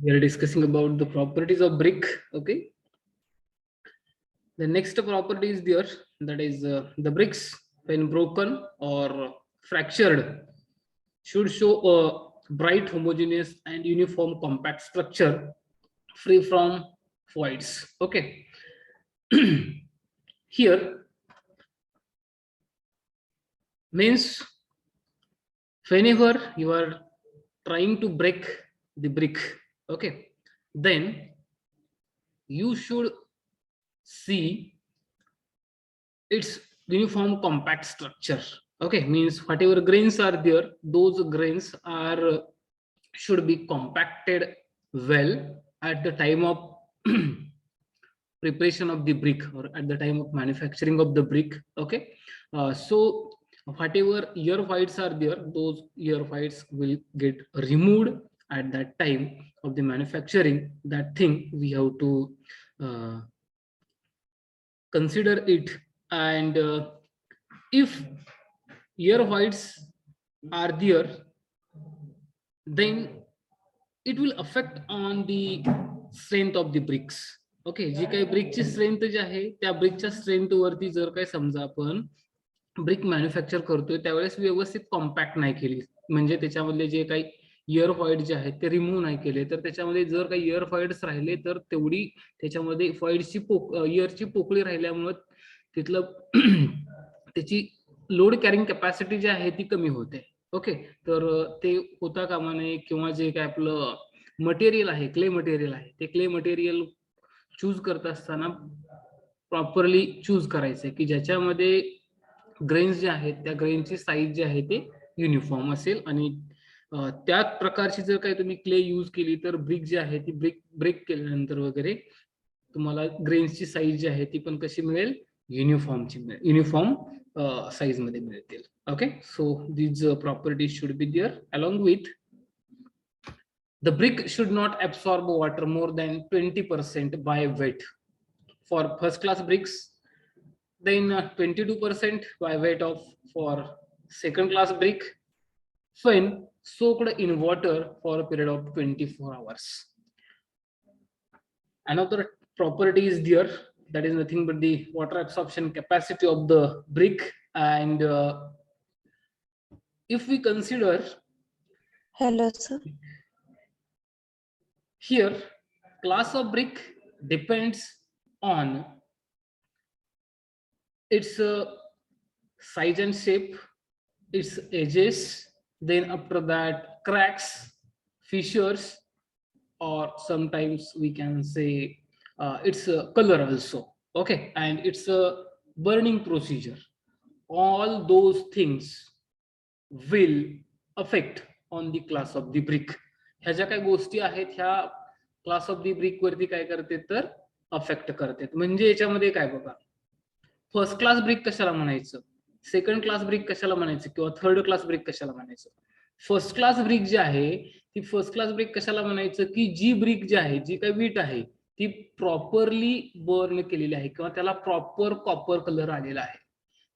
We are discussing about the properties of brick. Okay. The next property is there, that is the bricks when broken or fractured should show a bright, homogeneous and uniform compact structure free from voids. Okay. Here means whenever you are trying to break the brick, okay, then you should see its uniform compact structure. Okay, means whatever grains are there, those grains are should be compacted well at the time of preparation of the brick or at the time of manufacturing of the brick. Okay, so whatever ear whites are there, those ear whites will get removed at that time of the manufacturing. That thing we have to consider it. And if ear whites are there, then it will affect on the strength of the bricks. Okay, जी काही ब्रिकची strength जी आहे त्या ब्रिकच्या strength वरती जर काही समजा आपण ब्रिक मॅन्युफॅक्चर करतोय त्यावेळेस व्यवस्थित कॉम्पॅक्ट नाही केली, म्हणजे त्याच्यामधले जे काही इयर फॉइड जे आहेत ते रिमूव्ह नाही केले, तर त्याच्यामध्ये जर काही इयर फॉइड्स राहिले तर तेवढी त्याच्यामध्ये फॉइडची इयरची पोकळी राहिल्यामुळे तिथलं त्याची लोड कॅरिंग कॅपॅसिटी जी आहे ती कमी होते. ओके, तर ते होता कामा नये. किंवा जे काय आपलं मटेरियल आहे, क्ले मटेरियल आहे, ते क्ले मटेरियल चूज करत असताना प्रॉपरली चूज करायचंय की ज्याच्यामध्ये ग्रेन्स जे आहेत त्या ग्रेनची साईज जी आहे ते युनिफॉर्म असेल. आणि त्याच प्रकारची जर काही तुम्ही क्ले यूज केली तर ब्रिक जी आहे ती ब्रेक केल्यानंतर वगैरे तुम्हाला ग्रेन्सची साईज जी आहे ती पण कशी मिळेल, युनिफॉर्मची मिळेल, युनिफॉर्म साईज मध्ये मिळतील. Okay, so these properties should be there. Along with the brick should not absorb water more than 20% by weight for first class bricks, then 22% by weight of for second class brick when soaked in water for a period of 24 hours. Another property is there, that is nothing but the water absorption capacity of the brick. And if we consider, hello sir, here class of brick depends on its size and shape, its edges, then after that cracks, fissures, or sometimes we can say its color also. Okay, and it's a burning procedure. All those things will affect on the class of the brick. ह्या ज्या काही गोष्टी आहेत ह्या class of the brick वरती काय करते तर अफेक्ट करते. म्हणजे याच्यामध्ये काय बघा, फर्स्ट क्लास ब्रिक कशाला म्हणायचं, सेकंड क्लास ब्रिक कशाला म्हणायचं, किंवा थर्ड क्लास ब्रिक कशाला म्हणायचं. फर्स्ट क्लास ब्रिक जी आहे ती फर्स्ट क्लास ब्रिक कशाला म्हणायचं की जी ब्रिक जी आहे, जी काही वीट आहे ती प्रॉपरली बर्न केलेली आहे किंवा त्याला प्रॉपर कॉपर कलर आलेला आहे,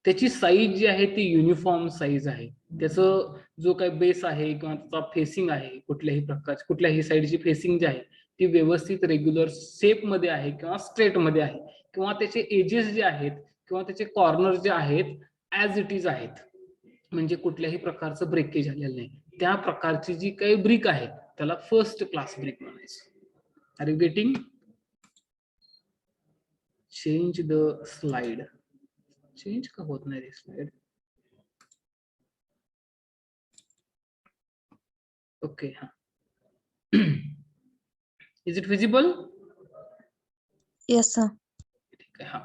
त्याची साईज जी आहे ती युनिफॉर्म साईज आहे, त्याचं जो काही बेस आहे किंवा त्याचा फेसिंग आहे कुठल्याही प्रकारची कुठल्याही साईडची फेसिंग जी आहे ती व्यवस्थित रेग्युलर शेप मध्ये आहे किंवा स्ट्रेट मध्ये आहे, किंवा त्याचे एजेस जे आहेत किंवा त्याचे कॉर्नर जे आहेत ऍज इट इज आहेत, म्हणजे कुठल्याही प्रकारचं ब्रेकेज आलेलं नाही, त्या प्रकारची जी काही ब्रिक आहे त्याला फर्स्ट क्लास ब्रिक म्हणायचं. Are you getting? Change the slide. Change का होत नाही रे स्लाइड? ओके, हा. Is it visible? yes sir, ठीक आहे, हा.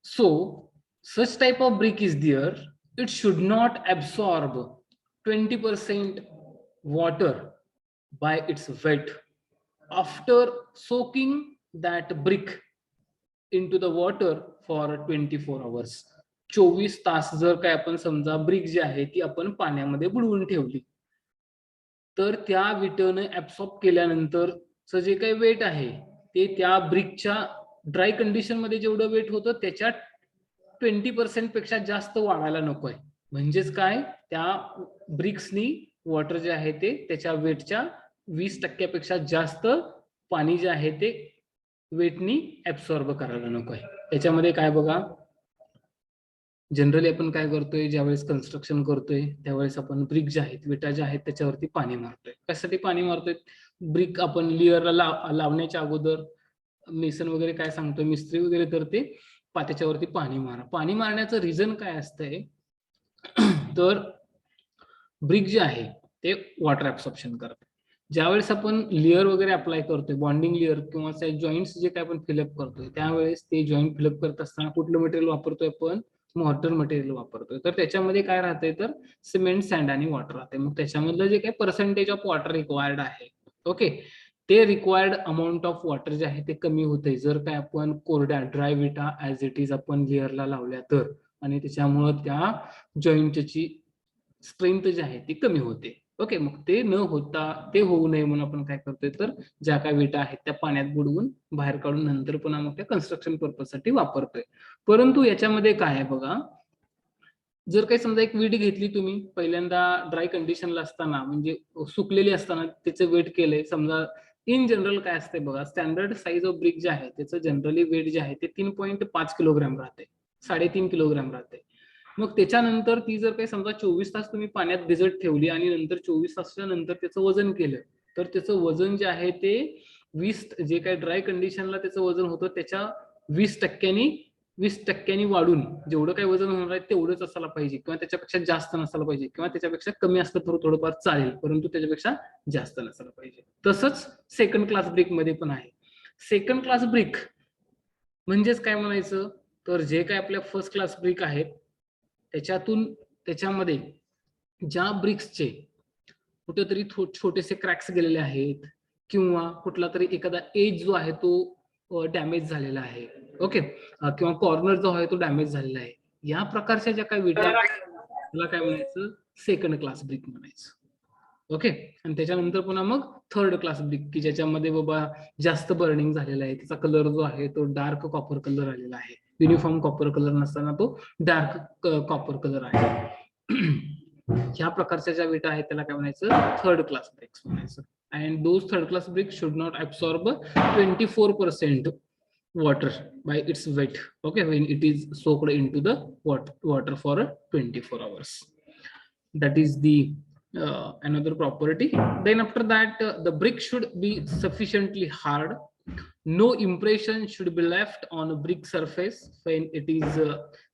So such type of brick is there, it should not absorb 20% water by its weight after soaking that brick into the water for 24 hours. 24 तास जर काय आपण समजा brick जी आहे ती आपण पाण्यामध्ये बुडवून ठेवली तर त्या विटने ऍब्सॉर्ब केल्यानंतर जे काही वेट आहे ते त्या ब्रिकच्या ड्राय कंडिशन मध्ये जेवढं वेट होतं त्याच्या 20% पेक्षा जास्त वाढायला नकोय. म्हणजेच काय, त्या ब्रिक्सनी वॉटर जे आहे ते त्याच्या वेटच्या 20% जास्त पाणी जे आहे ते वेटनी ऍब्सॉर्ब करायला नको आहे. त्याच्यामध्ये काय बघा, जनरली आपण काय करतोय, ज्यावेळेस कन्स्ट्रक्शन करतोय त्यावेळेस आपण ब्रिक ज्या आहेत, विटा ज्या आहेत त्याच्यावरती पाणी मारतोय. कशासाठी पाणी मारतोय? ब्रिक आपण लेअरला लावण्याच्या अगोदर मेसन वगैरे काय सांगतोय, मिस्त्री वगैरे, तर ते त्याच्यावरती पाणी मारा. पाणी मारण्याचं रिझन काय असतंय, तर ब्रिक जे आहे ते वॉटर ऍब्सॉर्प्शन करते. ज्यावेळेस आपण लेअर वगैरे अप्लाय करतोय, बॉन्डिंग लेअर किंवा जॉईंट्स जे काय आपण फिलअप करतोय, त्यावेळेस ते जॉईंट फिलअप करत असताना कुठलं मटेरियल वापरतोय आपण? मॉर्टर मटेरियल वापरतोय. तर त्याच्यामध्ये काय राहतंय, तर सिमेंट, सँड आणि वॉटर राहते. मग त्याच्यामधलं जे काही पर्सेंटेज ऑफ वॉटर रिक्वायर्ड आहे, ओके, ते रिक्वायर्ड अमाऊंट ऑफ वॉटर जे आहे ते कमी होते जर काय आपण कोरड्या ड्राय विटा ऍज इट इज आपण लेअरला लावल्या तर, आणि त्याच्यामुळं त्या जॉईंटची स्ट्रेंथ जी आहे ती कमी होते. ओके, मग ते न होता, ते होऊ नये म्हणून आपण काय करतोय, तर ज्या काय विटा आहेत त्या पाण्यात बुडवून बाहेर काढून नंतर पुन्हा मग त्या कन्स्ट्रक्शन पर्पज साठी वापरतोय. परंतु याच्यामध्ये काय आहे बघा, जर काही समजा एक विट घेतली तुम्ही, पहिल्यांदा ड्राय कंडिशनला असताना म्हणजे सुकलेली असताना त्याचं वेट केलंय, समजा इन जनरल काय असते बघा, स्टँडर्ड साईज ऑफ ब्रिक जे आहे त्याचं जनरली वेट जे आहे ते 3.5 किलोग्राम राहते, 3.5 किलोग्राम राहते. मग त्याच्यानंतर ती जर काही समजा 24 तास तुम्ही पाण्यात भिजत ठेवली आणि नंतर 24 तासाच्या नंतर त्याचं वजन केलं, तर त्याचं वजन जे आहे ते 20, जे काही ड्राय कंडिशनला त्याचं वजन होतं त्याच्या 20% वाढून जेवढं काही वजन होणार आहे तेवढंच असायला पाहिजे, किंवा त्याच्यापेक्षा जास्त नसायला पाहिजे, किंवा त्याच्यापेक्षा कमी असलं तर थोडंफार चालेल, परंतु त्याच्यापेक्षा जास्त नसायला पाहिजे. तसंच सेकंड क्लास ब्रिक मध्ये पण आहे. सेकंड क्लास ब्रिक म्हणजेच काय म्हणायचं, तर जे काय आपल्या फर्स्ट क्लास ब्रिक आहेत त्याच्यामध्ये ज्या ब्रिक्सचे कुठेतरी छोटेसे क्रॅक्स गेलेले आहेत, किंवा कुठला तरी एखादा एज जो आहे तो डॅमेज झालेला आहे, ओके, किंवा कॉर्नर जो आहे तो डॅमेज झालेला आहे, या प्रकारच्या ज्या काही विटा त्याला काय म्हणायचं, सेकंड क्लास ब्रिक म्हणायचं. ओके, आणि त्याच्यानंतर पुन्हा मग थर्ड क्लास ब्रिक, की ज्याच्यामध्ये बाबा जास्त बर्निंग झालेला आहे, त्याचा कलर जो आहे तो डार्क कॉपर कलर आलेला आहे, युनिफॉर्म कॉपर कलर नसताना तो डार्क कॉपर कलर आहे. ह्या प्रकारच्या ज्या विटा आहेत त्याला काय म्हणायचं, थर्ड क्लास ब्रिक्स म्हणायचं. And those third class BRICS should not absorb 24% water by its weight, okay, when it is soaked into the water for 24 hours. That is the another property. Then after that, the brick should be sufficiently hard. No impression should be left on a brick surface when it is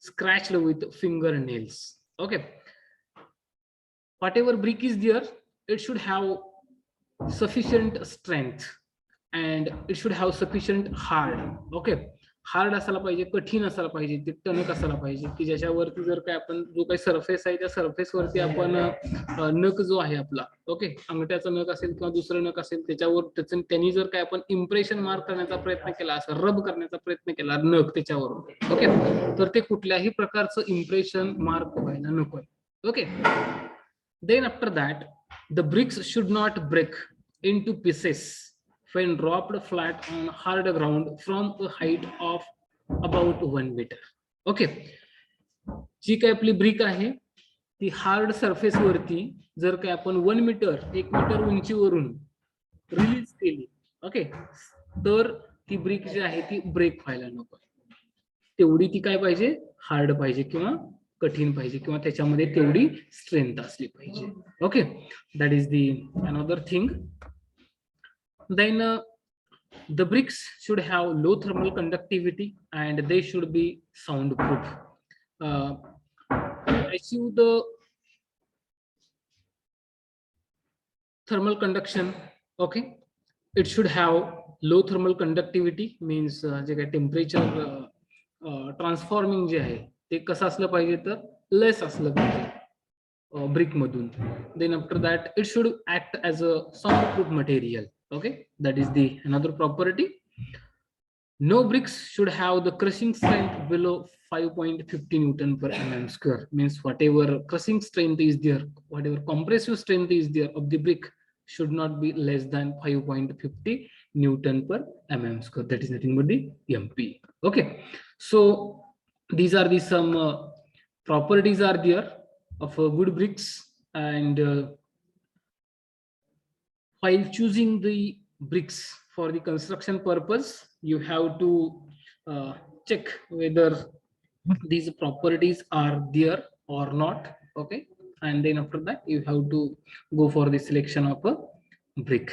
scratched with fingernails. Okay, whatever brick is there, it should have sufficient strength and it should have sufficient hard. Okay, hard असायला पाहिजे, कठीण असायला पाहिजे, ते टणक असायला पाहिजे, की ज्याच्यावरती जर काय आपण जो काही सरफेस आहे त्या सरफेस वरती आपण नख जो आहे आपला, ओके, अंगठ्याचा नख असेल किंवा दुसरं नख असेल त्याच्यावर त्यांनी जर काय आपण इम्प्रेशन मार्क करण्याचा प्रयत्न केला, असं रब करण्याचा प्रयत्न केला नख त्याच्यावर, ओके, तर ते कुठल्याही प्रकारचं इम्प्रेशन मार्क व्हायला नको. Okay, then after that the bricks should not break into pieces when dropped flat on hard ground from a height of about 1 meter. Okay, जी काय आपली ब्रिक आहे ती हार्ड सरफेस वरती जर काय आपण 1 मीटर उंचीवरून रिलीज केली, ओके, तर ती ब्रिक जी आहे ती ब्रेक व्हायला नको, तेवढी ती काय पाहिजे, हार्ड पाहिजे किंवा कठीण पाहिजे, किंवा त्याच्यामध्ये तेवढी स्ट्रेंथ असली पाहिजे. Okay, that is the another thing. Then the bricks should have low thermal conductivity and they should be soundproof. Achieve the thermal conduction, okay, it should have low thermal conductivity, means जे काय temperature transforming जे आहे ते कसं असलं पाहिजे, तर लेस असलं पाहिजे ब्रिक मधून. Then after that it should act as a soundproof material. Okay, that is the another property. No bricks should have the crushing strength below 5.50 Newton per mm square, means whatever crushing strength is there, whatever compressive strength is there of the brick should not be less than 5.50 Newton per mm square. That is nothing but the MP. Okay, so these are the some properties are there of good bricks, and while choosing the bricks for the construction purpose, you have to check whether these properties are there or not. Okay, and then after that you have to go for the selection of a brick.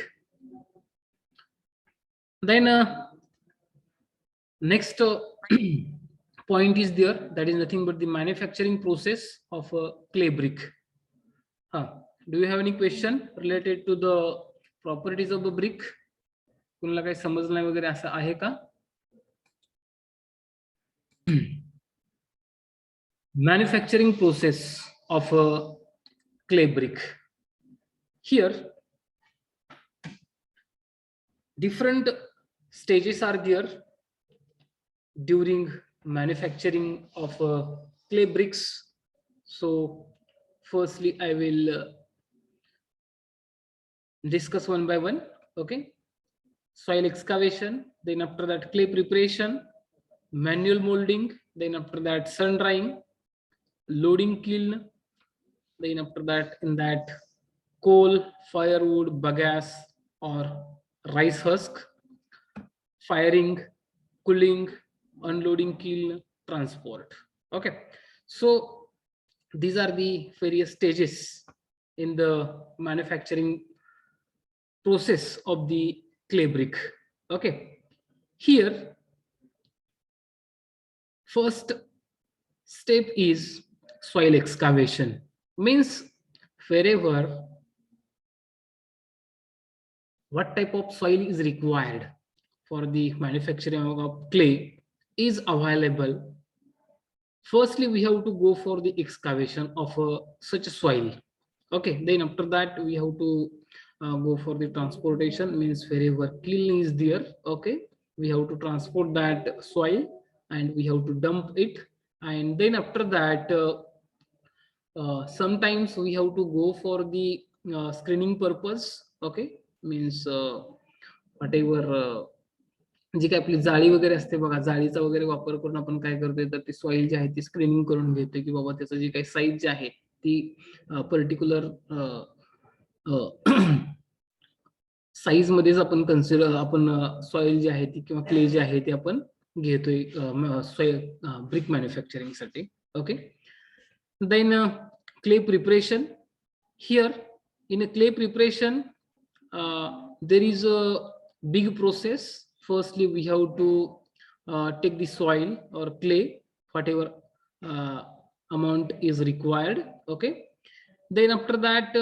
Then next point is there, that is nothing but the manufacturing process of a clay brick. Do you have any question related to the properties of a brick? कुणाला काही समजलं वगैरे असं आहे का? Manufacturing process of a clay brick. Here different stages are there during manufacturing of clay bricks. So firstly I will discuss one by one. Okay, soil excavation, then after that clay preparation, manual molding, then after that sun drying, loading kiln, then after that in that coal, firewood, bagasse or rice husk, firing, cooling, unloading kiln, transport. Okay, so these are the various stages in the manufacturing process of the clay brick. Okay, here first step is soil excavation. Means wherever what type of soil is required for the manufacturing of clay is available, firstly we have to go for the excavation of such a soil. Okay, then after that we have to go for the transportation. Means wherever kiln is there, okay, we have to transport that soil and we have to dump it, and then after that sometimes we have to go for the screening purpose. Okay, means whatever जी काय आपली जाळी वगैरे असते बघा, जाळीचा वगैरे वापर करून आपण काय करतोय तर ती सॉइल जी आहे ती स्क्रीनिंग करून घेतोय की बाबा त्याचं जी काही साईज जी आहे ती पर्टिक्युलर साईज मध्येच आपण कन्सिडर आपण सॉइल जी आहे ती किंवा क्ले जी आहे ती आपण घेतोय ब्रिक मॅन्युफॅक्चरिंग साठी. Okay, then clay preparation. Here in a clay preparation there is a big process. Firstly we have to take the soil or clay, whatever amount is required. Okay, then after that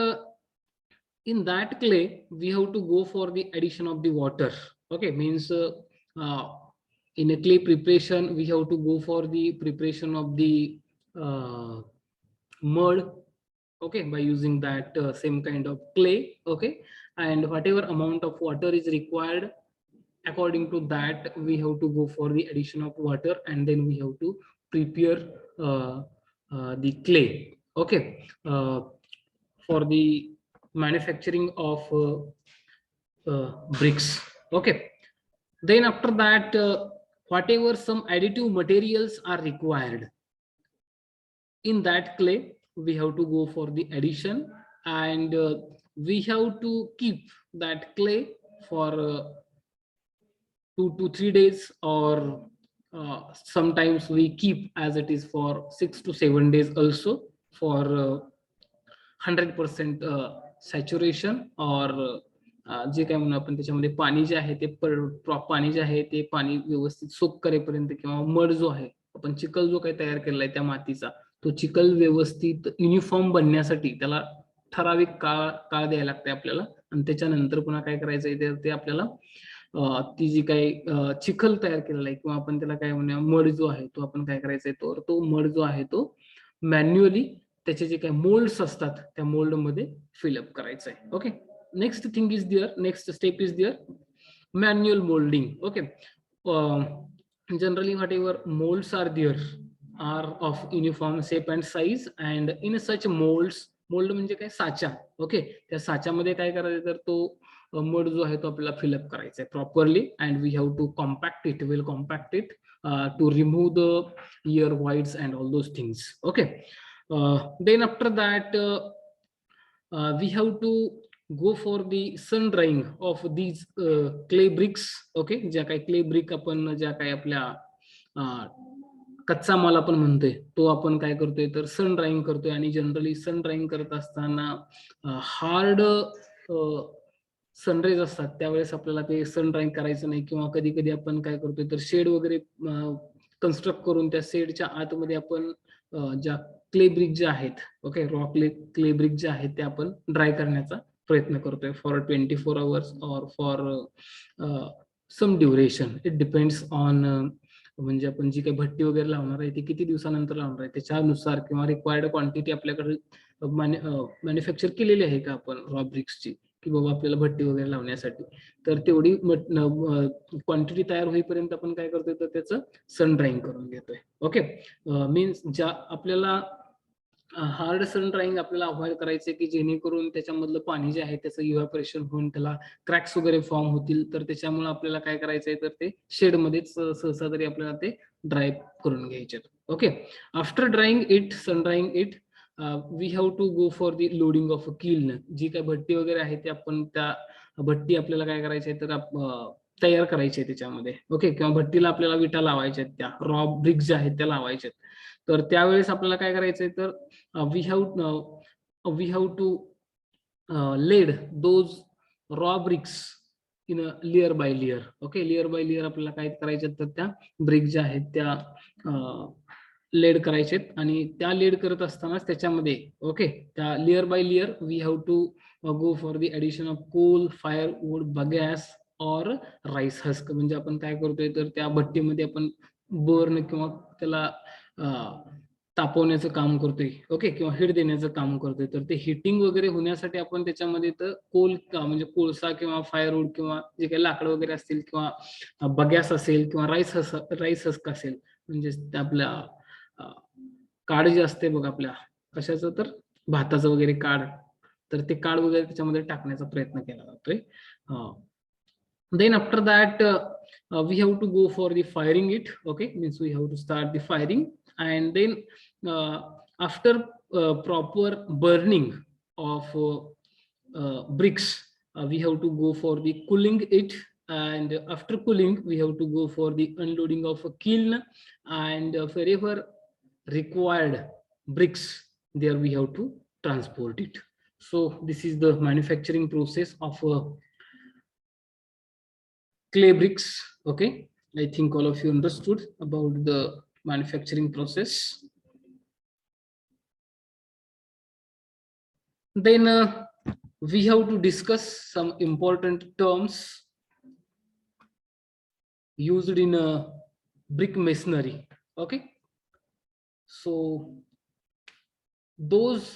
in that clay we have to go for the addition of the water. Okay, means in a clay preparation we have to go for the preparation of the mud. Okay, by using that same kind of clay. Okay, and whatever amount of water is required, according to that we have to go for the addition of water, and then we have to prepare the clay. Okay, for the manufacturing of bricks. Okay, then after that whatever some additive materials are required in that clay, we have to go for the addition, and we have to keep that clay for 2 to 3 days, or sometimes we keep as it is for 6 to 7 days also, for 100% saturation, or जे काय म्हणून आपण त्याच्यामध्ये पाणी जे आहे ते पाणी जे आहे ते पाणी व्यवस्थित सोक करेपर्यंत, किंवा मड जो आहे आपण चिखल जो काही तयार केलेला आहे त्या मातीचा, तो चिखल व्यवस्थित युनिफॉर्म बनण्यासाठी त्याला ठराविक काळ द्यायला लागते आपल्याला, आणि त्याच्यानंतर पुन्हा काय करायचं ते आपल्याला ती जी काही चिखल तयार केलेला आहे किंवा आपण त्याला काय म्हणूया मड जो आहे तो आपण काय करायचा आहे, तो मड जो आहे तो मॅन्युअली त्याचे जे काही मोल्ड्स असतात त्या मोल्ड मध्ये फिलअप करायचं आहे. Okay, next thing is there, next step is there manual moulding. Okay, generally whatever molds are there are of uniform shape and size, and in such molds, mould म्हणजे काय साचा. Okay, त्या साच्यामध्ये काय करायचं तर तो मड जो आहे तो आपल्याला फिलअप करायचा आहे properly, and we have to compact it, will compact it to remove the ear whites and all those things. Okay, then after that we have to go for the sun drying of these clay bricks. Okay, ज्या काही clay brick आपण ज्या काही आपल्या कच्चा माल आपण म्हणतोय तो आपण काय करतोय तर सन ड्राईंग करतोय. आणि जनरली सन ड्राईंग करत असताना हार्ड सनराईज असतात त्यावेळेस आपल्याला ते सन ड्राईंग करायचं नाही, किंवा कधी कधी आपण काय करतोय तर शेड वगैरे कन्स्ट्रक्ट करून त्या शेडच्या आतमध्ये आपण ज्या क्ले ब्रिक ज्या आहेत, ओके, रॉ क्ले ब्रिक ज्या आहेत त्या आपण ड्राय करण्याचा प्रयत्न करतोय फॉर 24 hours और for some duration. It depends on म्हणजे आपण जी काही भट्टी वगैरे लावणार आहे ती किती दिवसानंतर लावणार आहे त्याच्यानुसार, किंवा रिक्वायर्ड क्वांटिटी आपल्याकडे मॅन्युफॅक्चर केलेली आहे का आपण रॉ ब्रिक्सची, की बाबा आपल्याला भट्टी वगैरे लावण्यासाठी, तर तेवढी क्वांटिटी तयार होईपर्यंत आपण काय करतोय तर त्याचं सन ड्राईंग करून घेतोय. ओके, मीन्स ज्या आपल्याला हार्ड सन ड्राईंग आपल्याला अवॉइड करायचे की जेणेकरून त्याच्यामधलं पाणी जे आहे त्याचं इव्हॅपोरेशन होऊन त्याला क्रॅक्स वगैरे फॉर्म होतील, तर त्याच्यामुळे आपल्याला काय करायचंय तर ते शेडमध्येच सहसा तरी आपल्याला ते ड्राय करून घ्यायचे. Okay, after drying it, sun drying it, we have to go for the loading of a kiln. जी काय भट्टी वगैरे आहे ते आपण त्या भट्टी आपल्याला काय करायची आहे तर तयार करायची आहे त्याच्यामध्ये. ओके, किंवा भट्टीला आपल्याला विटा लावायच्या आहेत, त्या रॉ ब्रिक ज्या आहेत त्या लावायच्या आहेत. तर त्यावेळेस आपल्याला काय करायचंय तर we have to laid those raw bricks in layer by layer. Okay, layer by layer आपल्याला काय करायचे तर त्या ब्रिक ज्या आहेत त्या लेड करायचे, आणि त्या लेड करत असतानाच त्याच्यामध्ये ओके त्या layer by layer we have to go for the addition of coal, firewood, bagasse और राईस हस्क. म्हणजे आपण काय करतोय तर त्या भट्टीमध्ये आपण बर्न किंवा त्याला तापवण्याचं काम करतोय, ओके, किंवा हीट देण्याचं काम करतोय. तर ते हिटिंग वगैरे होण्यासाठी आपण त्याच्यामध्ये तर कोल म्हणजे कोळसा किंवा फायरवूड किंवा जे काही लाकडं वगैरे असतील किंवा बगॅस असेल किंवा राईस हस्क असेल, म्हणजे आपल्या काड जे असते बघ आपल्या कशाचं तर भाताचं वगैरे काड, तर ते काड वगैरे त्याच्यामध्ये टाकण्याचा प्रयत्न केला जातोय. Then after that we have to go for the firing it. Okay, means we have to start the firing, and then after proper burning of bricks, we have to go for the cooling it, and after cooling we have to go for the unloading of a kiln, and wherever required bricks there we have to transport it. So this is the manufacturing process of clay bricks. Okay, I think all of you understood about the manufacturing process. Then we have to discuss some important terms used in brick masonry. Okay, so those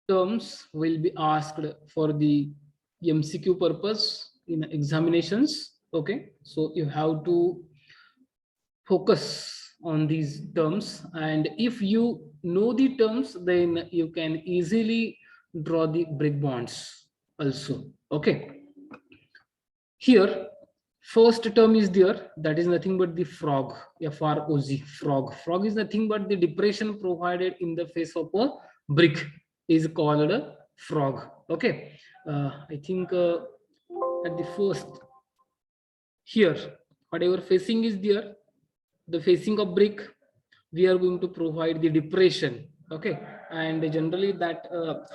terms will be asked for the MCQ purpose in examinations. Okay, so you have to focus on these terms, and if you know the terms then you can easily draw the brick bonds also. Okay, here first term is there, that is nothing but the frog, FROG, frog. Frog is nothing but the depression provided in the face of a brick is called a frog. Okay, I think at the first here whatever facing is there, the facing of brick we are going to provide the depression. Okay, and generally that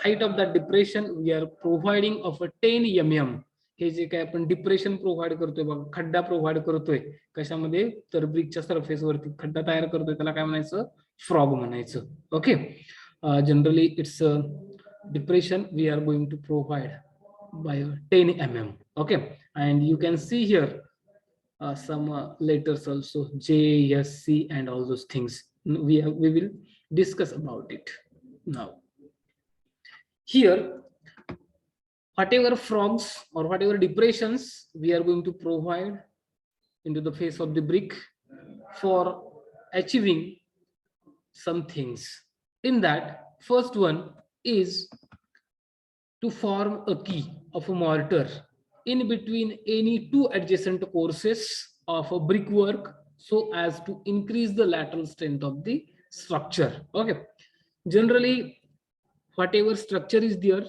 height of that depression we are providing of a 10 mm. हे जे काय आपण depression provide करतोय बघा, खड्डा provide करतोय कशामध्ये तर ब्रिकच्या सरफेस वरती खड्डा तयार करतोय, त्याला काय म्हणायचं फ्रॉग म्हणायचं. Okay, generally it's depression we are going to provide by 10 mm. Okay, and you can see here some letters also, J, S, C, and all those things. We will discuss about it now. Here, whatever frogs or whatever depressions we are going to provide into the face of the brick for achieving some things. In that, first one is to form a key of a mortar in between any two adjacent courses of a brickwork so as to increase the lateral strength of the structure. Okay, generally whatever structure is there,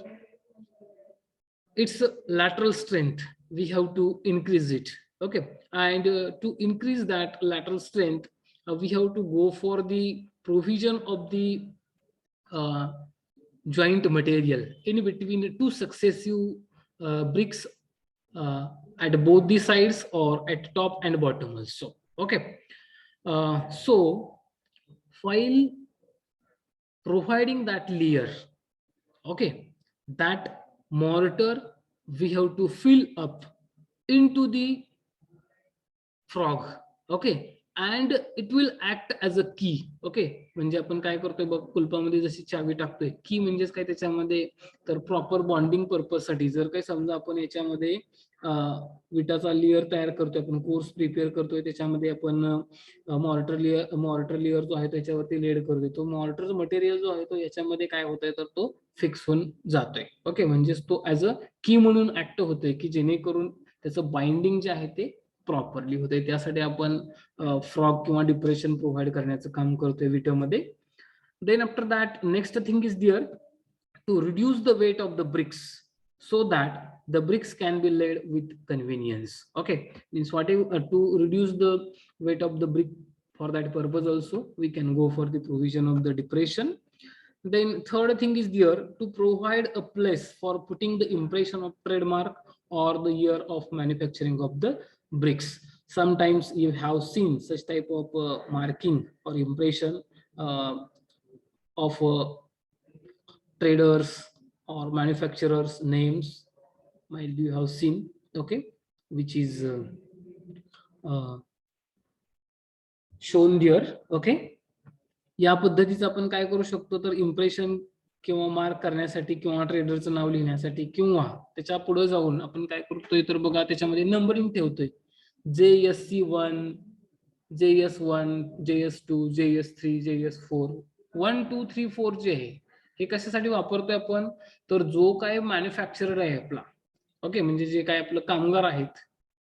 its lateral strength, we have to increase it. Okay, and to increase that lateral strength, we have to go for the provision of the joint material in between two successive bricks uh, at both the sides or at top and bottom also. Okay, so while providing that layer, okay, that mortar we have to fill up into the frog. Okay, and it will act as a key. Okay, म्हणजे आपण काय करतोय बघ, कुलपामध्ये जशी चावी टाकतोय, की म्हणजेच काय त्याच्यामध्ये, तर प्रॉपर बॉन्डिंग पर्पज साठी जर काही समजा आपण याच्यामध्ये विटाचा लेअर तयार करतोय, आपण कोर्स प्रिपेअर करतोय, त्याच्यामध्ये आपण मॉर्टर लेअर जो आहे त्याच्यावरती लेड करतोय, तो मॉर्टर मटेरियल जो आहे तो याच्यामध्ये काय होतोय, तर तो फिक्स होऊन जातोय. ओके, म्हणजेच तो ऍज अ की म्हणून ऍक्ट होतोय, की जेणेकरून त्याचं बाइंडिंग जे आहे ते प्रॉपरली होते. त्यासाठी आपण फ्रॉग किंवा डिप्रेशन प्रोव्हाइड करण्याचं काम करतोय विटामध्ये. Then after that next thing is there to reduce the weight of the bricks so that the bricks can be laid with convenience. Okay, means what to reduce the weight of the brick, for that purpose also we can go for the provision of the depression. Then third thing is there to provide a place for putting the impression of trademark or the year of manufacturing of the bricks. Sometimes you have seen such type of marking or impression of traders or manufacturers names, might be you have seen. Okay, which is shown there. Okay, या पद्धतीचं आपण काय करू शकतो, तर impression किंवा mark करण्यासाठी किंवा ट्रेडरचं नाव लिहिण्यासाठी किंवा त्याच्या पुढे जाऊन आपण काय करतोय, तर बघा त्याच्यामध्ये नंबरिंग ठेवतोय, JSC1, JS1, JS2, JS3, JS4, 1 2 3 4 जे आहे हे कशासाठी वापरतोय आपण, तर जो काय मॅन्युफॅक्चरर आहे आपला, ओके, म्हणजे जे काय आपलं कामगार आहेत,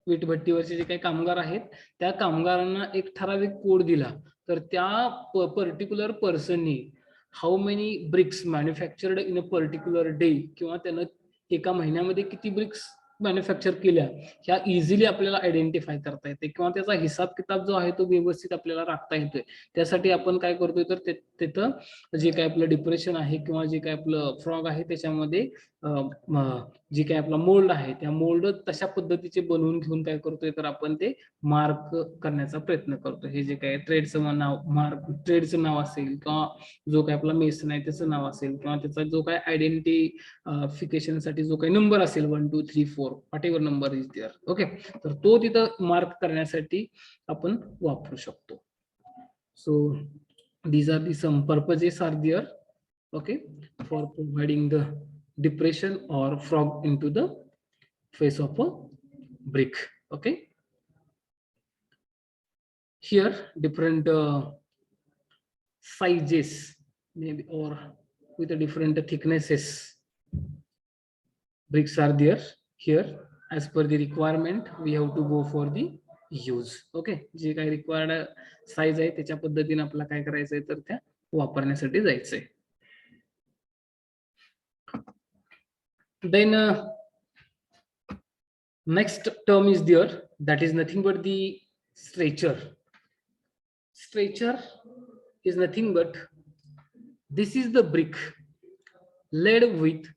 वीटभट्टीवरचे जे काही कामगार आहेत, त्या कामगारांना एक ठराविक कोड दिला, तर त्या पर्टिक्युलर पर्सननी how many bricks manufactured in a particular day, किंवा त्यानं एका महिन्यामध्ये किती ब्रिक्स मॅन्युफॅक्चर केल्या, ह्या इझिली आपल्याला आयडेंटिफाय करता येते, किंवा त्याचा हिसाब किताब जो आहे तो व्यवस्थित आपल्याला राखता येतोय. त्यासाठी आपण काय करतोय, तर तिथं जे काय आपलं डिप्रेशन आहे किंवा जे काय आपलं फ्रॉग आहे त्याच्यामध्ये जे काय आपला मोल्ड आहे, त्या मोल्ड तशा पद्धतीचे बनवून घेऊन काय करतोय, तर आपण ते मार्क करण्याचा प्रयत्न करतो. हे जे काय ट्रेडचं नाव, मार्क ट्रेडचं नाव असेल, किंवा जो काय आपला मेसन आहे त्याचं नाव असेल, किंवा त्याचा जो काय आयडेंटिफिकेशन साठी जो काही नंबर असेल 1 2 3 4 whatever number is there. Okay, तर तो तिथं मार्क करण्यासाठी आपण वापरू शकतो. So these are the some purposes are there, okay, for providing the depression or frog into the face of a brick. Okay, here different sizes maybe or with a different thicknesses bricks are there. Here as per the requirement we have to go for the use. Okay, जे काही required size आहे त्याच्या पद्धतीने आपल्याला काय करायचंय, तर त्या वापरण्यासाठी जायचंय. Then next term is there, that is nothing but the stretcher. Stretcher is nothing but this is the brick laid with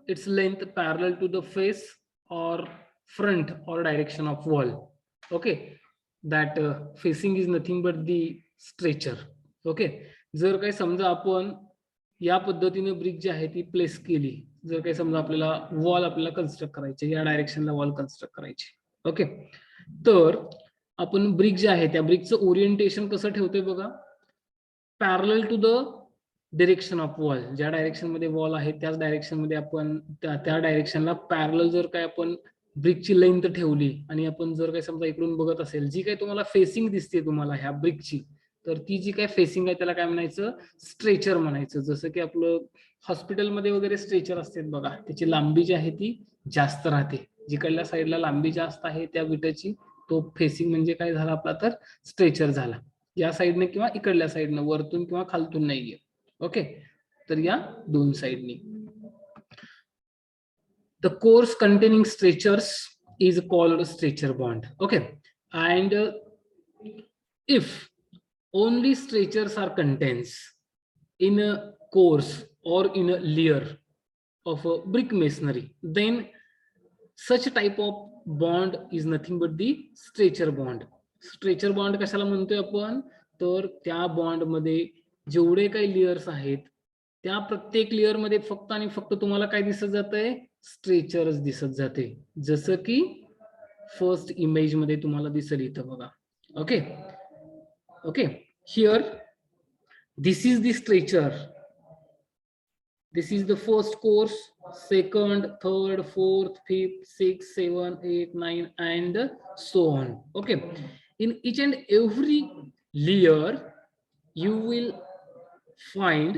its length parallel to the face or front or direction of wall. Okay, that facing is nothing but the stretcher. Okay, जर काही समजा आपण या पद्धतीने brick जी आहे ती place केली, जर काही समजा आपल्याला वॉल आपल्याला कन्स्ट्रक्ट करायचे, या डायरेक्शनला वॉल कन्स्ट्रक्ट करायचे, ओके, तर आपण ब्रिक जे आहे त्या ब्रिकचं ओरिएंटेशन कसं ठेवतोय बघा, parallel to the direction of wall. ज्या डायरेक्शन मध्ये वॉल आहे त्याच डायरेक्शन मध्ये आपण त्या डायरेक्शनला पॅरलल जर काय आपण ब्रिकची लेंथ ठेवली, आणि आपण जर काही समजा इकडून बघत असेल, जी काही तुम्हाला फेसिंग दिसते तुम्हाला ह्या ब्रिकची, तर ती जी काय फेसिंग आहे त्याला काय म्हणायचं, स्ट्रेचर म्हणायचं. जसं की आपलं हॉस्पिटलमध्ये वगैरे स्ट्रेचर असते बघा, त्याची लांबी जी आहे ती जास्त राहते, जिकडल्या साईडला लांबी जास्त आहे त्या विटाची तो फेसिंग म्हणजे काय झाला आपला, तर स्ट्रेचर झाला. या साईडने किंवा इकडल्या साईडनं, वरतून किंवा खालतून नाहीये. ओके, तर या दोन साईडनी. the cores containing stretchers is called stretcher bond. Okay, and if only stretchers are contains in a cores or in a layer of a brick masonry, then such type of bond is nothing but the stretcher bond. Stretcher bond कशाला म्हणतोय आपण, तर त्या bond मध्ये जेवढे काही layers आहेत त्या प्रत्येक लेयर मध्ये फक्त आणि फक्त तुम्हाला काय दिसत जातंय, स्ट्रेचर्स दिसत जाते, जसं की फर्स्ट इमेज मध्ये तुम्हाला दिसेल इथं बघा. Okay okay, here this is the stretcher, this is the first course, second, third, fourth, fifth, sixth, 7, 8, 9 and so on. Okay, in each and every layer you will find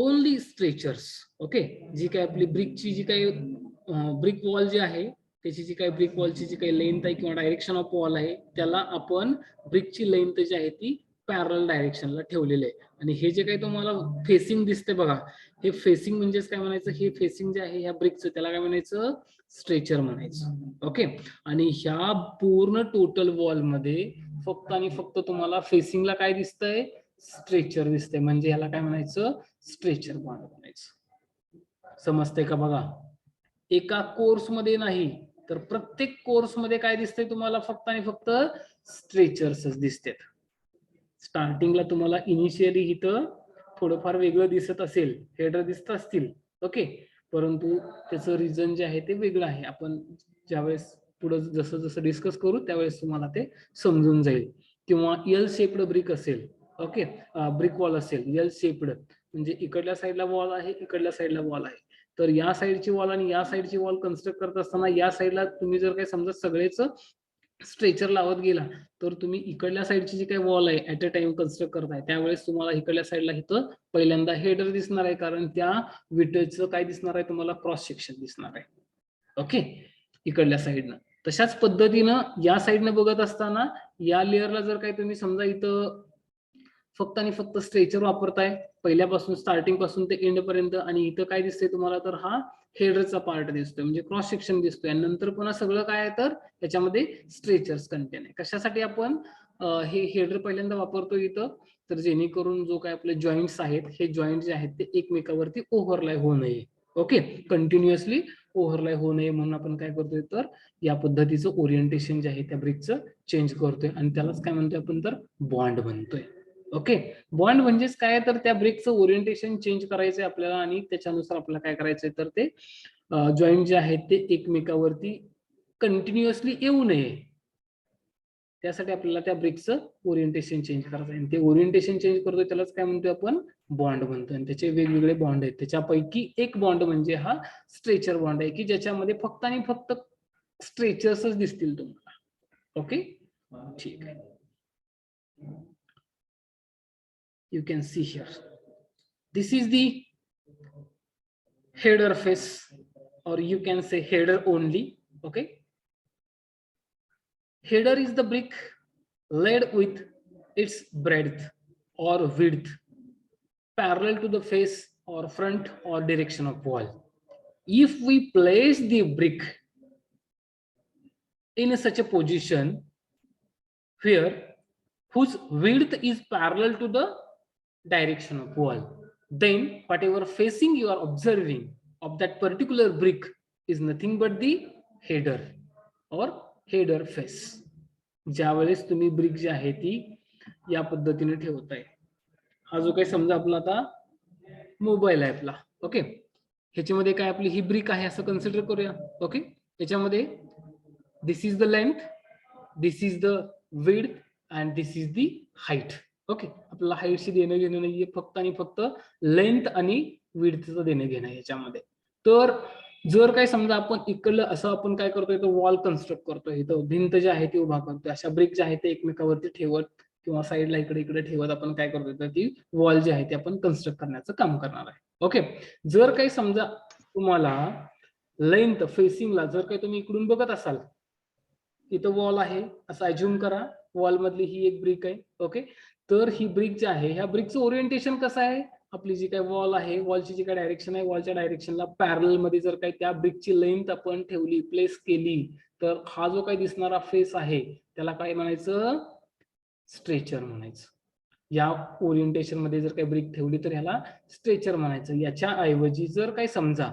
only stretchers. Okay, जी काय आपली ब्रिकची जी काय brick wall जी आहे त्याची जी काय brick वॉलची जी काही length आहे किंवा direction of wall आहे त्याला आपण ब्रिकची लेंथ जी आहे ती पॅरल डायरेक्शनला ठेवलेले आहे. आणि हे जे काही तुम्हाला फेसिंग दिसते बघा, हे फेसिंग म्हणजेच काय म्हणायचं, हे फेसिंग जे आहे ह्या ब्रिकचं त्याला काय म्हणायचं, स्ट्रेचर म्हणायचं. ओके, आणि ह्या पूर्ण टोटल वॉल मध्ये फक्त आणि फक्त तुम्हाला फेसिंगला काय दिसतंय, स्ट्रेचर दिसतंय, म्हणजे ह्याला काय म्हणायचं, स्ट्रेचर बॉन्ड म्हणायचं. समजतंय का बघा, एका कोर्स मध्ये नाही तर प्रत्येक कोर्स मध्ये काय दिसतंय तुम्हाला, फक्त आणि फक्त स्ट्रेचर्सच दिसतात. स्टार्टिंगला तुम्हाला इनिशियली इथं थोडंफार वेगळं दिसत असेल, हेडर दिसत असतील, ओके, परंतु त्याचं रिझन जे आहे ते वेगळं आहे. आपण ज्यावेळेस पुढे जसं जसं डिस्कस करू त्यावेळेस तुम्हाला ते समजून जाईल. किंवा एल शेप्ड ब्रिक असेल, ओके, ब्रिक वॉल असेल एल शेप्ड, म्हणजे इकडल्या साईडला वॉल आहे, इकडल्या साईडला वॉल आहे, तर या साईडची वॉल आणि या साईडची वॉल कन्स्ट्रक्ट करत असताना या साईडला तुम्ही जर काही समजा सगळेच स्ट्रेचर लावत गेला तर तुम्ही इकडल्या साईडची जी काही वॉल आहे ऍट अ टाइम कन्स्ट्रक्ट करताय त्यावेळेस तुम्हाला इकडल्या साईडला इथं पहिल्यांदा हेडर दिसणार आहे, कारण त्या विटेचं काय दिसणार आहे तुम्हाला, क्रॉस सेक्शन दिसणार आहे. ओके, इकडल्या साईडनं. तशाच पद्धतीनं या साईडनं बघत असताना या लेअरला जर काही तुम्ही समजा इथं फक्त आणि फक्त स्ट्रेचर वापरताय पहिल्यापासून स्टार्टिंग पासून ते एंड पर्यंत, आणि इथं काय दिसतंय तुम्हाला, तर हा हेडरचा पार्ट दिसतोय म्हणजे क्रॉस सेक्शन दिसतोय, आणि नंतर पुन्हा सगळं काय आहे तर त्याच्यामध्ये स्ट्रेचर्स कंटेन आहे. कशासाठी आपण हे हेडर पहिल्यांदा वापरतो इथं, तर जेणेकरून जो काय आपले जॉईंट्स आहेत हे जॉईंट जे आहेत ते एकमेकावरती ओव्हरलाय होऊ नये. ओके, कंटिन्युअसली ओव्हरलाय होऊ नये म्हणून आपण काय करतोय तर या पद्धतीचं ओरिएंटेशन जे आहे त्या ब्रिकचं चेंज करतोय, आणि त्यालाच काय म्हणतोय आपण तर बॉन्ड म्हणतोय. ओके, बॉन्ड म्हणजेच काय, तर त्या ब्रिकचं ओरिएंटेशन चेंज करायचंय आपल्याला, आणि त्याच्यानुसार आपल्याला काय करायचंय तर ते जॉईंट जे आहेत ते एकमेकावरती कंटिन्युअसली येऊ नये, त्यासाठी आपल्याला त्या ब्रिकचं ओरिएंटेशन चेंज करायचं आहे. ते ओरिएंटेशन चेंज करतोय त्यालाच काय म्हणतोय आपण, बॉन्ड म्हणतोय. आणि त्याचे वेगवेगळे बॉन्ड आहेत, त्याच्यापैकी एक बॉन्ड म्हणजे हा स्ट्रेचर बॉन्ड आहे की ज्याच्यामध्ये फक्त आणि फक्त स्ट्रेचर्सच दिसतील तुम्हाला. ओके, ठीक आहे. You can see here, this is the header face, or you can say header only. Okay, header is the brick laid with its breadth or width parallel to the face or front or direction of wall. If we place the brick in such a position where whose width is parallel to the direction of wall, then whatever facing you are observing of that particular brick is nothing but the header or header face. ज्यावेळेस तुम्ही brick जी आहे ती या पद्धतीने ठेवताय, हा जो काही समजा आपला आता मोबाईल आहे आपला, ओके, ह्याच्यामध्ये काय आपली ही ब्रिक आहे असं कन्सिडर करूया. ओके, याच्यामध्ये this is the length, this is the width and this is the height. Okay, आपल्याला हाईटशी देणं घेणं नाहीये, फक्त आणि फक्त लेंथ आणि विड्थचं देणं घेणं याच्यामध्ये. तर जर काही समजा आपण इकडलं असं आपण काय करतोय तर वॉल कन्स्ट्रक्ट करतोय, इथं भिंत जी आहे ती उभा करतोय, अशा ब्रिक ज्या आहेत ते एकमेकावरती ठेवत किंवा साईडला इकडे इकडे ठेवत आपण काय करतोय तर ती वॉल जी आहे ती आपण कन्स्ट्रक्ट करण्याचं काम करणार आहे. ओके, जर काही समजा तुम्हाला लेंथ फेसिंगला जर काही तुम्ही इकडून बघत असाल, इथं वॉल आहे असं अज्युम करा, वॉल मधली ही एक ब्रिक आहे. ओके, तर ही ब्रिक जी आहे ह्या ब्रिकचं ओरिएंटेशन कसं आहे आपली जी काय वॉल आहे, वॉलची जी काय डायरेक्शन आहे, वॉलच्या डायरेक्शनला पॅरल मध्ये जर काही त्या ब्रिकची लेंथ आपण ठेवली, प्लेस केली, तर हा जो काही दिसणारा फेस आहे त्याला काय म्हणायचं, स्ट्रेचर म्हणायचं. या ओरिएंटेशन मध्ये जर काही ब्रिक ठेवली तर ह्याला स्ट्रेचर म्हणायचं. याच्या ऐवजी जर काही समजा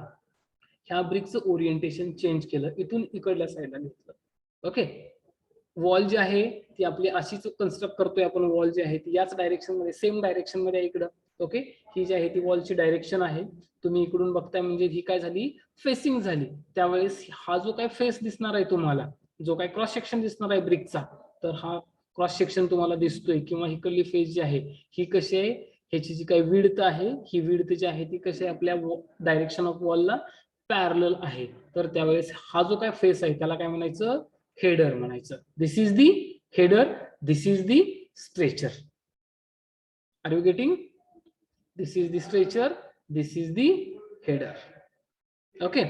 ह्या ब्रिकचं ओरिएंटेशन चेंज केलं, इथून इकडल्या साईडला घेतलं, ओके, वॉल जी आहे ती आपली अशीच कन्स्ट्रक्ट करतोय आपण, वॉल जी आहे ती याच डायरेक्शन मध्ये, सेम डायरेक्शन मध्ये आहे इकडं, ओके, ही जी आहे ती वॉलची डायरेक्शन आहे. तुम्ही इकडून बघताय म्हणजे ही काय झाली, फेसिंग झाली. त्यावेळेस हा जो काय फेस दिसणार आहे तुम्हाला, जो काय क्रॉस सेक्शन दिसणार आहे ब्रिकचा, तर हा क्रॉस सेक्शन तुम्हाला दिसतोय, किंवा इकडली फेस जी आहे ही कशी आहे, ह्याची जी काही विड्थ आहे, ही विड्थ जी आहे ती कशी आहे, आपल्या डायरेक्शन ऑफ वॉलला पॅरलल आहे. तर त्यावेळेस हा जो काय फेस आहे त्याला काय म्हणायचं, हेडर म्हणायचं. This is the header, this is the stretcher. Are you getting? This is the stretcher, this is the header. Okay.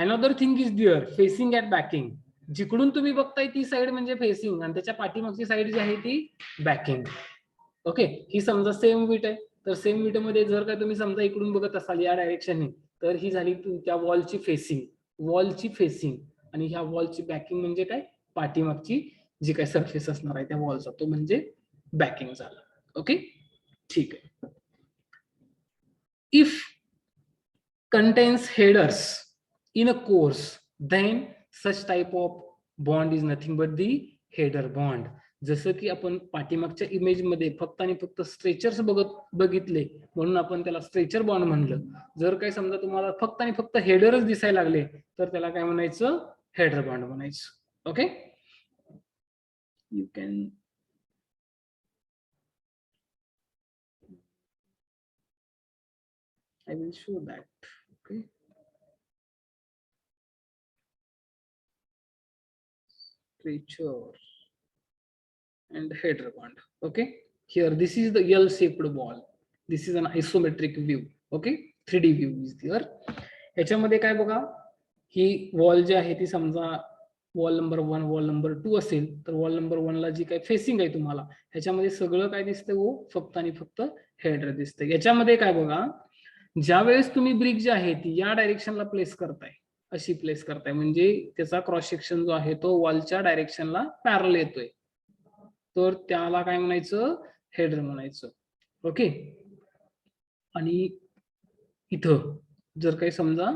Another thing is there, facing at backing. जिकडून तुम्ही बघताय ती साइड म्हणजे फेसिंग, आणि त्याच्या पाठीमागची साइड जी आहे ती बॅकिंग. ओके, ही समजा सेम विट आहे, तर सेम विट मध्ये जर का तुम्ही समजा इकडून बघत असाल या डायरेक्शनने, तर ही झाली त्या वॉलची फेसिंग, वॉलची फेसिंग. आणि ह्या वॉलची बॅकिंग म्हणजे काय, पाठीमागची जी काय सरफेस असणार आहे त्या वॉलचा, तो म्हणजे बॅकिंग झालं. ओके, ठीक आहे. If contains headers in a course, then such type of bond is nothing but the header bond. जसं की आपण पाठीमागच्या इमेज मध्ये फक्त आणि फक्त स्ट्रेचर्स बघितले म्हणून आपण त्याला स्ट्रेचर बॉन्ड म्हणलं. जर काही समजा तुम्हाला फक्त आणि फक्त हेडरच दिसायला लागले तर त्याला काय म्हणायचं, हेडर बॉन्ड म्हणायचं. Okay, you can I will show that. Okay, stretcher and header bond. Okay, here this is the L-shaped wall. This is an isometric view. Okay, 3D view is there. याच्यामध्ये काय बघा, ही wall जी आहे ती समजा wall number 1, wall number 2 असेल, तर wall number 1 ला जी काय फेसिंग आहे तुम्हाला, ह्याच्यामध्ये सगळं काय दिसतंय, वो फक्त आणि फक्त हेडर दिसतंय. याच्यामध्ये काय बघा, ज्या वेळेस तुम्ही ब्रिक जी आहे ती या डायरेक्शनला प्लेस करताय, अशी प्लेस करताय, म्हणजे त्याचा क्रॉस सेक्शन जो आहे तो वॉलच्या डायरेक्शनला पॅरल येतोय, तर त्याला काय म्हणायचं, हेडर म्हणायचं. ओके, आणि इथं जर काही समजा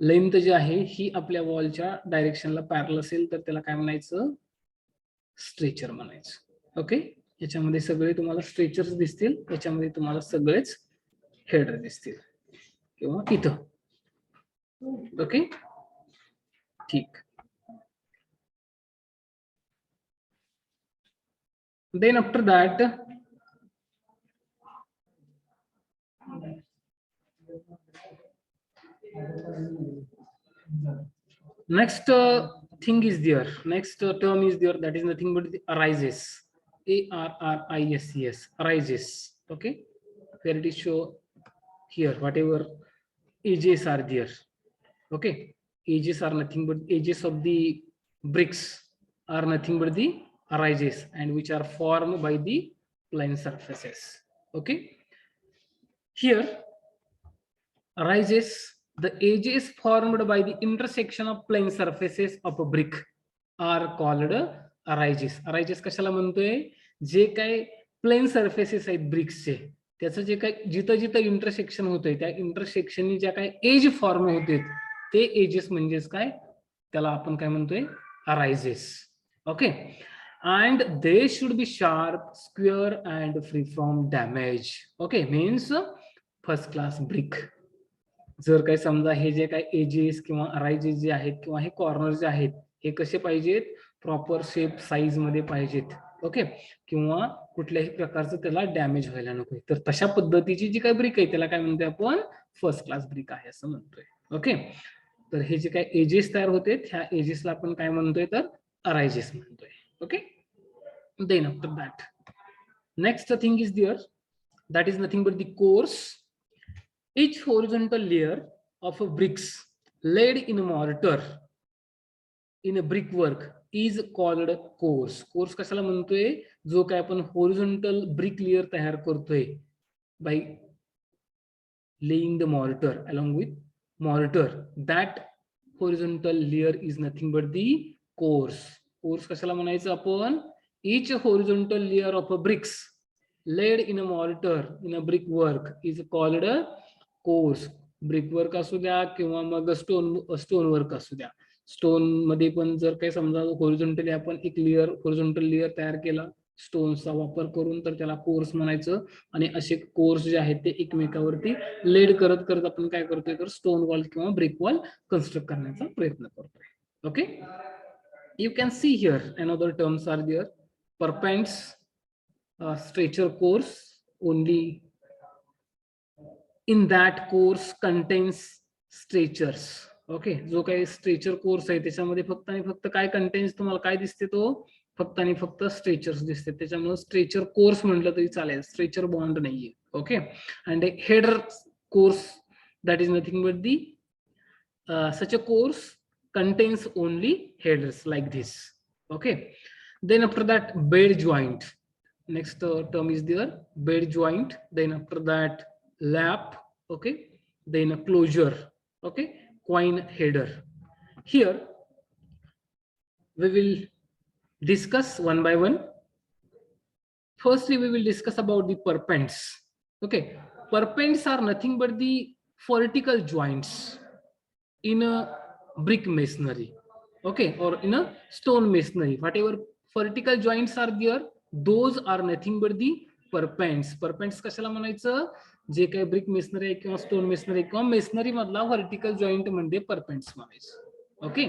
लेंथ जी आहे ही आपल्या वॉलच्या डायरेक्शनला पॅरल असेल तर त्याला काय म्हणायचं, स्ट्रेचर म्हणायचं. ओके, याच्यामध्ये सगळे तुम्हाला स्ट्रेचर्स दिसतील, याच्यामध्ये तुम्हाला सगळेच हेडर दिसतील, किंवा इथं. ओके, ठीक. Then after that, next thing is there, next term is there, that is nothing but the arises. ARRISES, arises. Okay, where it is show here, whatever edges are there. Okay, edges are nothing but edges of the bricks are nothing but the arises, and which are formed by the plane surfaces. Okay, here arises, the edges formed by the intersection of plane surfaces of a brick are called arises. Arises कशाला म्हणतोय, जे काय plain surfaces आहेत ब्रिक्सचे, त्याचं जे काय जिथं जिथं इंटरसेक्शन होतंय त्या इंटरसेक्शननी ज्या काय एज फॉर्म होते ते एजेस म्हणजेच काय, त्याला आपण काय म्हणतोय, arises. Okay, and they should be sharp, square and free from damage. Okay, means first class brick. जर काही समजा हे जे काही एजेस किंवा अरायजेस जे आहेत किंवा हे कॉर्नर जे आहेत हे कसे पाहिजेत, प्रॉपर शेप साईज मध्ये पाहिजेत. ओके, किंवा कुठल्याही प्रकारचं त्याला डॅमेज व्हायला नको, तर तशा पद्धतीची जी काही ब्रिक आहे त्याला काय म्हणतोय आपण, फर्स्ट क्लास ब्रिक आहे असं म्हणतोय. ओके, तर हे जे काही एजेस तयार होते ह्या एजेसला आपण काय म्हणतोय, तर अरायजेस म्हणतोय. Okay, then after that next thing is there, that is nothing but the course. Each horizontal layer of a bricks laid in a mortar in a brickwork is called course. Course कशाला म्हणतोय, जो काय आपण horizontal brick layer तयार करतोय by laying the mortar. Along with mortar, that horizontal layer is nothing but the course. Course कशाला म्हणायचं आपण? Each horizontal layer of a bricks laid in a mortar in a brickwork is called a course. Brickwork असू द्या किंवा मग stone work असू द्या. Stone मध्ये पण जर काही समजा हॉरिझॉन्टली आपण एक लेअर हॉरिझॉन्टल लेअर तयार केला स्टोनचा वापर करून तर त्याला कोर्स म्हणायचं. आणि असे कोर्स जे आहेत ते एकमेकावरती लेड करत करत आपण काय करतोय तर स्टोन वॉल किंवा ब्रिक वॉल कन्स्ट्रक्ट करण्याचा प्रयत्न करतोय. Okay, you can see here another terms are there. Perpends, stretcher course, only in that course contains stretchers. Okay, जो काही स्ट्रेचर कोर्स आहे त्याच्यामध्ये फक्त आणि फक्त काय कंटेन्स तुम्हाला काय दिसते तो फक्त आणि फक्त स्ट्रेचर्स दिसते. त्याच्यामुळे स्ट्रेचर कोर्स म्हटलं तरी चालेल, स्ट्रेचर बॉन्ड नाहीये. Okay, and header course that is nothing but the such a course contains only headers like this. Okay, then after that bed joint, next term is there, bed joint. Then after that lap. Okay, then a closure. Okay, coin header. Here we will discuss one by one. Firstly we will discuss about the perpends. Okay, perpends are nothing but the vertical joints in a brick masonry, okay, or in a stone masonry. Whatever vertical joints are there, those are nothing but the perpends. Perpends कशाला म्हणायचं? जे काही brick masonry आहे किंवा stone masonry किंवा masonry मधला vertical joint म्हणजे perpends म्हणायचं. Okay,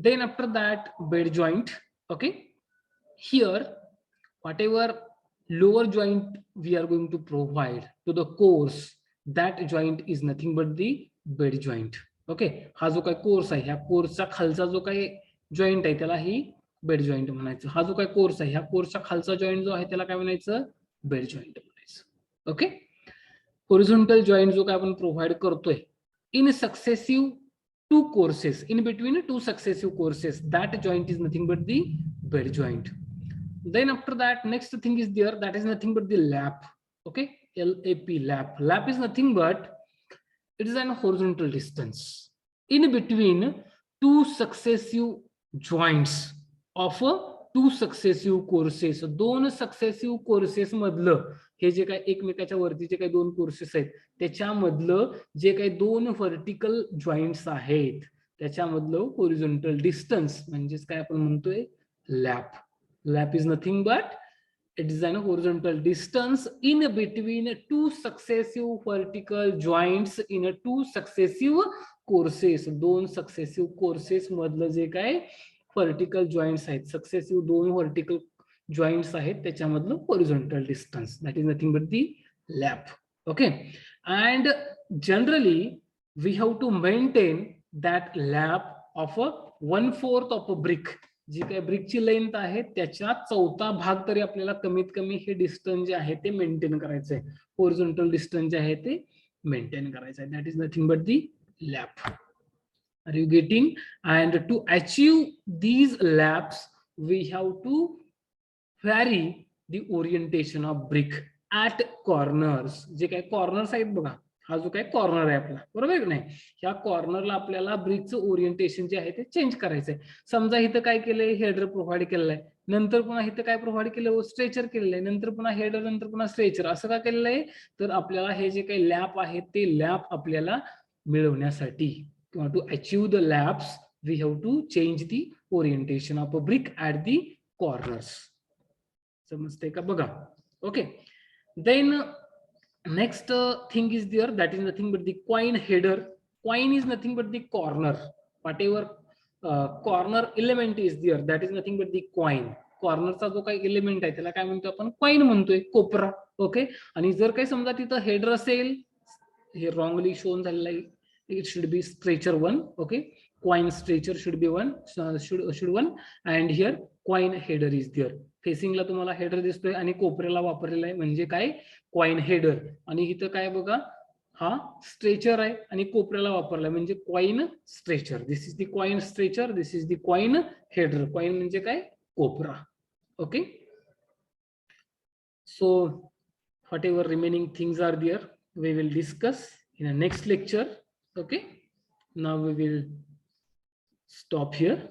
then after that bed joint. Okay, here whatever lower joint we are going to provide to the course, that joint is nothing but the bed joint. Okay, हा जो काही course आहे ह्या कोर्सचा खालचा जो काही जॉईंट आहे त्याला ही बेड जॉईंट म्हणायचं. हा जो काही कोर्स आहे ह्या कोर्सचा खालचा जॉईंट जो आहे त्याला काय म्हणायचं? बेड जॉईंट म्हणायचं. ओके, हॉरिझॉन्टल जॉईंट जो काय आपण प्रोव्हाइड करतोय in successive two courses, in between two successive courses, that joint is nothing but the bed joint. Then after that next thing is there, that is nothing but the lap. Okay, LAP, lap. Lap is nothing but it is an horizontal distance in between two successive joints of two successive courses. दोन successive courses मधलं हे जे काही एकमेकाच्या वरती जे काही दोन कोर्सेस आहेत त्याच्यामधलं जे काही दोन व्हर्टिकल जॉइंट्स आहेत त्याच्यामधलं होरिझॉन्टल डिस्टन्स म्हणजेच काय आपण म्हणतोय lap. Lap is nothing but it is an horizontal distance in between two successive vertical joints in a two successive courses. दोन successive courses मधलं जे काय vertical joints आहेत, successive दोन vertical joints आहेत त्याच्यामधलं horizontal distance, that is nothing but the lap. Okay, and generally we have to maintain that lap of a 1/4 of a brick. जी काही ब्रिकची length आहे त्याच्या चौथा भाग तरी आपल्याला कमीत कमी हे डिस्टन्स जे आहे ते मेंटेन करायचं आहे. हॉरिझॉन्टल डिस्टन्स जे आहे ते मेंटेन करायचं आहे. That is nothing but the lap. Are you getting? And to achieve these laps we have to vary the orientation of brick at corners. जे काही कॉर्नर्स आहेत बघा, हा जो काही कॉर्नर आहे आपला, बरोबर नाही, ह्या कॉर्नरला आपल्याला ब्रिकचं ओरिएंटेशन जे आहे ते चेंज करायचंय. समजा इथं काय केलंय, हेडर प्रोव्हाइड केलेलं आहे, नंतर पुन्हा इथं काय प्रोव्हाइड केलं, स्ट्रेचर केलेलं आहे, नंतर पुन्हा हेडर, नंतर पुन्हा स्ट्रेचर, असं का केलेलं आहे तर आपल्याला हे जे काही लॅप आहे ते लॅप आपल्याला मिळवण्यासाठी किंवा to achieve the laps we have to change the orientation of a brick at the corners. समजते का बघा? Okay, then next thing is there, that is nothing but the coin header. Coin is nothing but the corner, whatever corner element is there, that is nothing but the coin. कॉर्नरचा जो काही element आहे त्याला काय म्हणतो आपण? Coin म्हणतोय, कोपरा. Okay, आणि जर काही समजा तिथं हेडर असेल, हे रॉंगली शोन झालेलं आहे, it should be stretcher 1. Okay, coin stretcher should be 1, should 1, and here coin header is there. फेसिंगला तुम्हाला हेडर दिसतोय आणि कोपऱ्याला वापरलेला आहे म्हणजे काय? Coin header. आणि इथं काय बघा, हा स्ट्रेचर आहे आणि कोपऱ्याला वापरलाय म्हणजे coin stretcher. This is the coin stretcher, this is the coin header. Coin म्हणजे काय? कोपरा. Okay, so whatever remaining things are there, we will discuss in the next lecture. Okay, now we will stop here.